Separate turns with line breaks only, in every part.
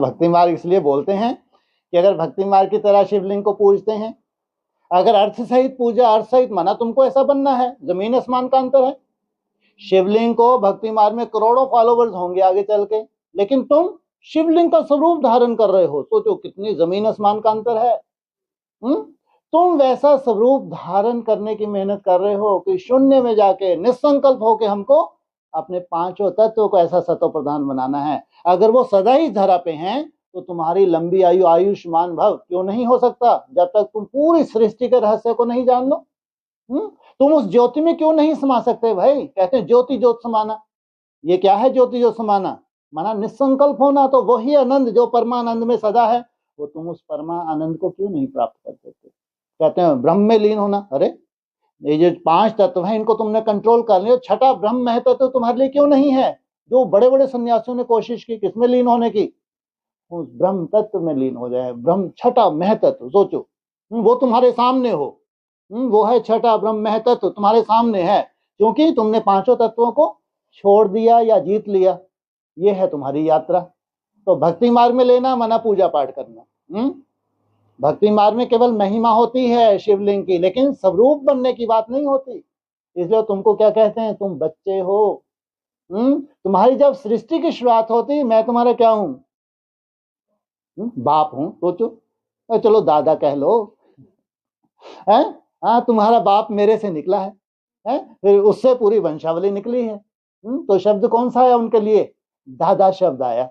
भक्ति मार्ग इसलिए बोलते हैं कि अगर भक्ति मार्ग की तरह शिवलिंग को पूजते हैं, अगर अर्थ सहित पूजा, अर्थ सहित माना, तुमको ऐसा बनना है, जमीन आसमान का अंतर है। शिवलिंग को भक्ति मार्ग में करोड़ों फॉलोवर्स होंगे आगे चल के, लेकिन तुम शिवलिंग का स्वरूप धारण कर रहे हो, सोचो कितनी जमीन आसमान का अंतर है। तुम वैसा स्वरूप धारण करने की मेहनत कर रहे हो कि शून्य में जाके निसंकल्प होके हमको अपने पांचों तत्वों को ऐसा सतो प्रधान बनाना है। अगर वो सदा ही धरा पे हैं तो तुम्हारी लंबी आयु, आयुष्मान भव क्यों नहीं हो सकता, जब तक तुम पूरी सृष्टि के रहस्य को नहीं जान लो। तुम उस ज्योति में क्यों नहीं समा सकते भाई? कहते हैं ज्योति ज्योत समाना। ये क्या है ज्योति ज्योत समाना? माना निसंकल्प होना। तो वही आनंद जो परमानंद में सदा है, वो तुम उस परमा आनंद को क्यों नहीं प्राप्त कर सकते? कहते हैं ब्रह्म में लीन होना। अरे ये जो पांच तत्व हैं इनको तुमने कंट्रोल कर लिया, छठा ब्रह्म में तत्व तुम्हारे लिए क्यों नहीं है? जो बड़े बड़े सन्यासियों ने कोशिश की किसमें लीन होने की? उस ब्रह्म तत्व में लीन हो जाए। ब्रह्म छठा महतत्व, सोचो वो तुम्हारे सामने हो। वो है छठा ब्रह्म महतत्व, तुम्हारे सामने है, क्योंकि तुमने पांचों तत्वों को छोड़ दिया या जीत लिया। ये है तुम्हारी यात्रा। तो भक्ति मार्ग में लेना माना पूजा पाठ करना। भक्ति मार्ग में केवल महिमा होती है शिवलिंग की, लेकिन स्वरूप बनने की बात नहीं होती। इसलिए तुमको क्या कहते हैं? तुम बच्चे हो। तुम्हारी जब सृष्टि की शुरुआत होती, मैं तुम्हारा क्या हूं? बाप हूं। सोचो, चलो दादा कह लो, है? हाँ, तुम्हारा बाप मेरे से निकला है? फिर उससे पूरी वंशावली निकली है। तो शब्द कौन सा आया उनके लिए? दादा शब्द आया।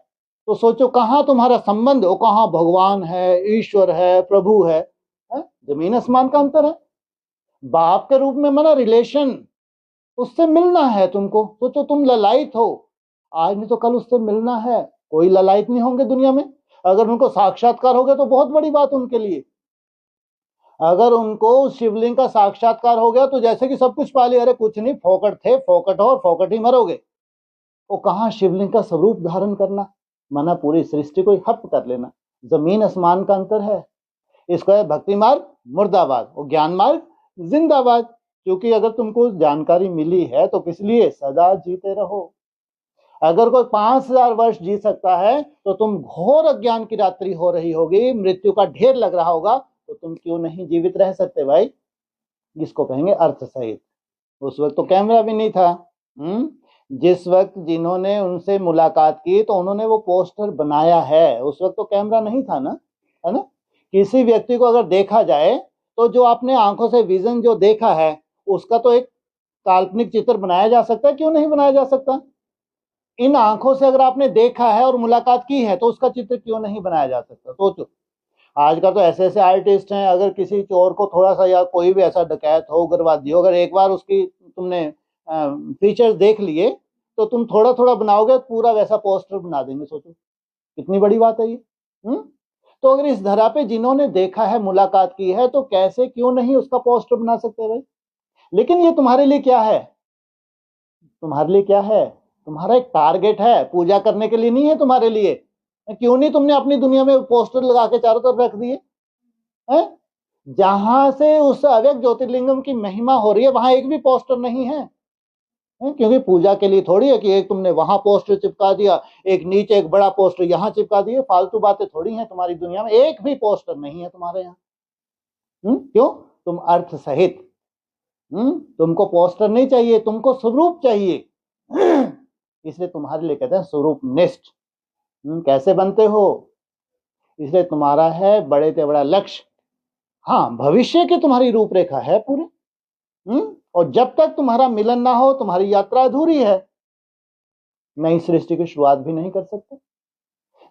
तो सोचो कहाँ तुम्हारा संबंध, वो कहाँ भगवान है, ईश्वर है, प्रभु है? जमीन आसमान का अंतर है। बाप के रूप में माना रिलेशन, उससे मिलना है तुमको। सोचो तुम ललायत हो, आज नहीं तो कल उससे मिलना है। कोई ललायत नहीं होंगे दुनिया में। अगर उनको साक्षात्कार हो गया तो बहुत बड़ी बात उनके लिए। अगर उनको शिवलिंग का साक्षात्कार हो गया तो जैसे कि सब कुछ पा लिया। अरे कुछ नहीं, फोकट थे, फोकट हो और फोकट ही मरोगे। वो कहाँ शिवलिंग का स्वरूप धारण करना, माना पूरी सृष्टि को हप कर लेना। जमीन आसमान का अंतर है। इसको है भक्ति मार्ग मुर्दाबाद और ज्ञान मार्ग जिंदाबाद। क्योंकि अगर तुमको जानकारी मिली है तो किस लिए? सदा जीते रहो। अगर कोई 5000 वर्ष जी सकता है तो तुम घोर अज्ञान की रात्रि हो रही होगी, मृत्यु का ढेर लग रहा होगा, तो तुम क्यों नहीं जीवित रह सकते भाई? इसको कहेंगे अर्थ सहित। उस वक्त तो कैमरा भी नहीं था। जिस वक्त जिन्होंने उनसे मुलाकात की तो उन्होंने वो पोस्टर बनाया है, उस वक्त तो कैमरा नहीं था ना, है ना? किसी व्यक्ति को अगर देखा जाए तो जो आपने आंखों से विजन जो देखा है उसका तो एक काल्पनिक चित्र बनाया जा सकता है, क्यों नहीं बनाया जा सकता? इन आंखों से अगर आपने देखा है और मुलाकात की है तो उसका चित्र क्यों नहीं बनाया जा सकता? सोचो, आज का तो ऐसे ऐसे आर्टिस्ट हैं, अगर किसी चोर को थोड़ा सा या कोई भी ऐसा डकैत हो, उग्रवादी हो, अगर एक बार उसकी तुमने फीचर्स देख लिए तो तुम थोड़ा थोड़ा बनाओगे, पूरा वैसा पोस्टर बना देंगे। सोचो कितनी बड़ी बात है ये। तो अगर इस धरा पे जिन्होंने देखा है, मुलाकात की है, तो कैसे क्यों नहीं उसका पोस्टर बना सकते भाई? लेकिन ये तुम्हारे लिए क्या है? तुम्हारे लिए क्या है? तुम्हारा एक टारगेट है, पूजा करने के लिए नहीं है तुम्हारे लिए। क्यों नहीं तुमने अपनी दुनिया में पोस्टर लगा के चारों तरफ रख दिए? जहां से उस अव्यक्त ज्योतिर्लिंगम की महिमा हो रही है वहां एक भी पोस्टर नहीं है। क्योंकि पूजा के लिए थोड़ी है कि एक तुमने वहां पोस्टर चिपका दिया, एक नीचे एक बड़ा पोस्टर यहां चिपका दिए। फालतू बातें थोड़ी हैं तुम्हारी दुनिया में। एक भी पोस्टर नहीं है तुम्हारे यहाँ। क्यों? तुम अर्थ सहित। तुमको पोस्टर नहीं चाहिए, तुमको स्वरूप चाहिए। इसलिए तुम्हारे लिए कहते हैं स्वरूप निष्ठ। कैसे बनते हो? इसलिए तुम्हारा है बड़े से बड़ा लक्ष्य। हाँ, भविष्य की तुम्हारी रूपरेखा है पूरी। और जब तक तुम्हारा मिलन ना हो तुम्हारी यात्रा अधूरी है। नई सृष्टि की शुरुआत भी नहीं कर सकते।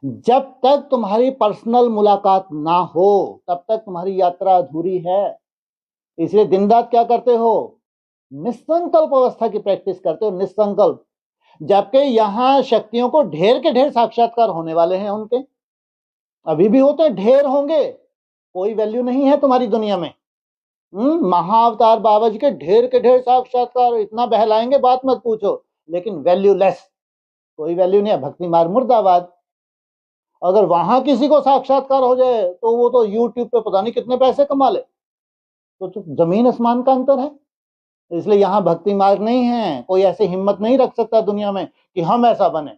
जब तक तुम्हारी पर्सनल मुलाकात ना हो तब तक तुम्हारी यात्रा अधूरी है। इसलिए दिन रात क्या करते हो? निसंकल्प अवस्था की प्रैक्टिस करते हो, निसंकल्प। जबकि यहां शक्तियों को ढेर के ढेर साक्षात्कार होने वाले हैं उनके, अभी भी होते हैं, ढेर होंगे। कोई वैल्यू नहीं है तुम्हारी दुनिया में। महाअवतार बाबा जी के ढेर साक्षात्कार, इतना बहलाएंगे बात मत पूछो, लेकिन वैल्यू लेस, कोई वैल्यू नहीं है। भक्ति मार्ग मुर्दाबाद। अगर वहां किसी को साक्षात्कार हो जाए तो वो तो यूट्यूब पे पता नहीं कितने पैसे कमा ले। तो जमीन आसमान का अंतर है। इसलिए यहाँ भक्ति मार्ग नहीं है। कोई ऐसी हिम्मत नहीं रख सकता दुनिया में कि हम ऐसा बने।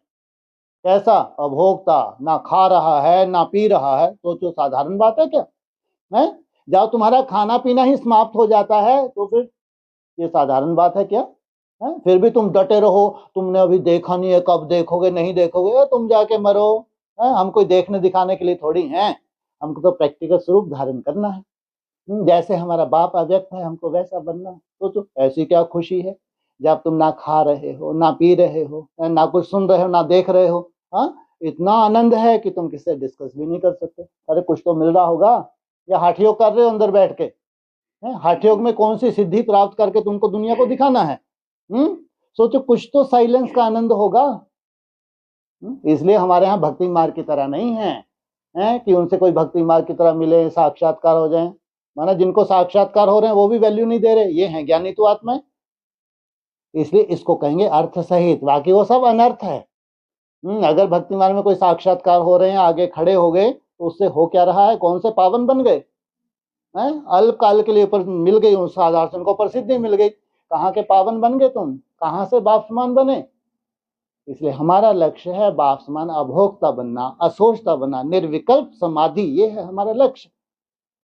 कैसा? अभोक्ता, ना खा रहा है ना पी रहा है, सोचो साधारण बात है क्या? है? जब तुम्हारा खाना पीना ही समाप्त हो जाता है तो फिर ये साधारण बात है क्या? है? फिर भी तुम डटे रहो, तुमने अभी देखा नहीं है, कब देखोगे, नहीं देखोगे, तुम जाके मरो। है? हम कोई देखने दिखाने के लिए थोड़ी हैं, हमको तो प्रैक्टिकल स्वरूप धारण करना है। जैसे हमारा बाप अव्यक्त है, हमको वैसा बनना है। सोचो ऐसी क्या खुशी है जब तुम ना खा रहे हो, ना पी रहे हो, ना कुछ सुन रहे हो, ना देख रहे हो। हाँ, इतना आनंद है कि तुम किससे डिस्कस भी नहीं कर सकते। अरे कुछ तो मिल रहा होगा, या हठ योग कर रहे हो अंदर बैठ के? हठ योग में कौन सी सिद्धि प्राप्त करके तुमको दुनिया को दिखाना है? सोचो कुछ तो साइलेंस का आनंद होगा। इसलिए हमारे यहाँ भक्ति मार्ग की तरह नहीं है, कि उनसे कोई भक्ति मार्ग की तरह मिले, साक्षात्कार हो जाए। माना जिनको साक्षात्कार हो रहे हैं वो भी वैल्यू नहीं दे रहे, ये हैं ज्ञानी तो आत्मा है। इसलिए इसको कहेंगे अर्थ सहित, बाकी वो सब अनर्थ है। अगर भक्ति मार्ग में कोई साक्षात्कार हो रहे हैं, आगे खड़े हो गए, तो उससे हो क्या रहा है? कौन से पावन बन गए? अल्पकाल के लिए पर मिल गई, उस आधार से उनको प्रसिद्धि मिल गई। कहाँ के पावन बन गए तुम? कहाँ से बाप समान बने? इसलिए हमारा लक्ष्य है बाप समान अभोक्ता बनना, असोचता बनना, निर्विकल्प समाधि, ये है हमारा लक्ष्य।